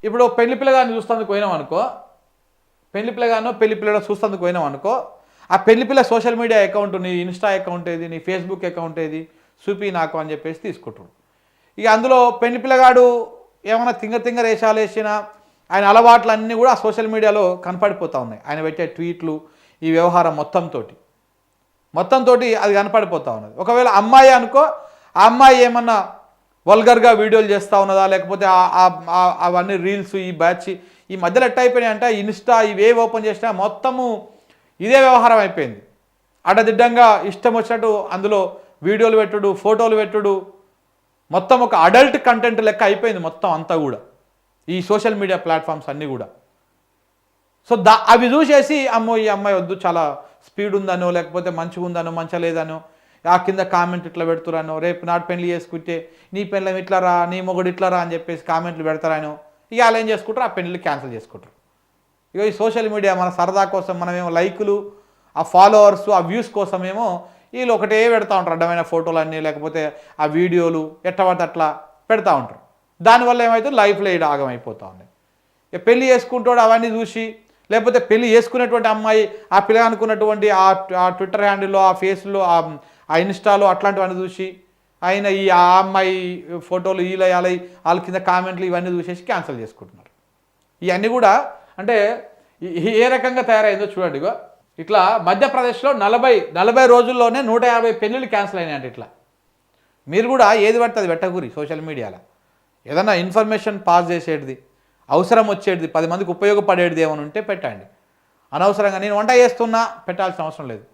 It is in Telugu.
ఇప్పుడు పెళ్లి పిల్లగాన్ని చూస్తందుకు పోయినాం అనుకో, పెళ్లి పిల్లగానో పెళ్లి పిల్లడో చూస్తందుకు పోయినాం అనుకో, ఆ పెళ్లి పిల్ల సోషల్ మీడియా అకౌంట్, నీ ఇన్స్టా అకౌంట్ ఏది, నీ ఫేస్బుక్ అకౌంట్ ఏది, చూపి నాకు అని చెప్పేసి తీసుకుంటాడు. ఇక అందులో పెళ్లి పిల్లగాడు ఏమైనా తింగర వేషాలు వేసినా ఆయన అలవాట్లు అన్నీ కూడా ఆ సోషల్ మీడియాలో కనపడిపోతూ ఉన్నాయి. ఆయన పెట్టే ట్వీట్లు, ఈ వ్యవహారం మొత్తంతో అది కనపడిపోతూ ఉన్నది. ఒకవేళ అమ్మాయి అనుకో, ఆ అమ్మాయి ఏమన్నా వల్గర్గా వీడియోలు చేస్తూ ఉన్నదా, లేకపోతే అవన్నీ రీల్స్, ఈ బ్యాచ్ ఈ మధ్యలో ఎట్ అయిపోయినాయంటే ఇన్స్టా ఇవే ఓపెన్ చేసినా మొత్తము ఇదే వ్యవహారం అయిపోయింది. అడ్డదిడ్డంగా ఇష్టం వచ్చినట్టు అందులో వీడియోలు పెట్టుడు, ఫోటోలు పెట్టుడు, మొత్తం ఒక అడల్ట్ కంటెంట్ లెక్క అయిపోయింది మొత్తం అంతా కూడా ఈ సోషల్ మీడియా ప్లాట్ఫామ్స్ అన్నీ కూడా. సో అవి చూసేసి అమ్మో ఈ అమ్మాయి వద్దు, చాలా స్పీడ్ ఉందనో, లేకపోతే మంచిగా ఉందనో, మంచిగా లేదనో, ఆ కింద కామెంట్ ఇట్లా పెడుతురానో, రేపు నాటి పెళ్లి చేసుకుంటే నీ పెళ్ళం ఇట్లా రా, నీ మొగుడు ఇట్లా రా అని చెప్పేసి కామెంట్లు పెడతారానో, ఇక వాళ్ళు ఏం చేసుకుంటారు, ఆ పెళ్ళిళ్ళు క్యాన్సిల్ చేసుకుంటారు. ఇక ఈ సోషల్ మీడియా మన సరదా కోసం మనమేమో లైకులు, ఆ ఫాలోవర్స్, ఆ వ్యూస్ కోసమేమో వీళ్ళు ఒకటే పెడతా ఉంటారు, అడ్డమైన ఫోటోలన్నీ, లేకపోతే ఆ వీడియోలు ఎట్టబడితే అట్లా పెడతా ఉంటారు. దానివల్ల ఏమైతే లైఫ్లో ఈడ ఆగమైపోతూ ఉంది. ఇక పెళ్లి చేసుకుంటాడు అవన్నీ చూసి, లేకపోతే పెళ్లి చేసుకునేటువంటి అమ్మాయి ఆ పిల్ల అనుకున్నటువంటి ఆ ట్విట్టర్ హ్యాండిల్లో, ఆ ఫేస్లో, ఆ ఇన్స్టాలో అట్లాంటివన్నీ చూసి ఆయన ఆ అమ్మాయి ఫోటోలు వీళ్ళ వాళ్ళ కింద కామెంట్లు ఇవన్నీ చూసేసి క్యాన్సిల్ చేసుకుంటున్నారు. ఇవన్నీ కూడా అంటే ఏ రకంగా తయారైందో చూడండి. ఇగో ఇట్లా మధ్యప్రదేశ్లో 40 రోజుల్లోనే 150 పెళ్ళిళ్ళు క్యాన్సిల్ అయినాయంటే. ఇట్లా మీరు కూడా ఏది పడితే అది పెట్టకూరి సోషల్ మీడియాలో. ఏదన్నా ఇన్ఫర్మేషన్ పాస్ చేసేది, అవసరం వచ్చేది, 10 మందికి ఉపయోగపడేది ఏమైనా ఉంటే పెట్టండి. అనవసరంగా నేను వంట చేస్తున్నా పెట్టాల్సిన అవసరం లేదు.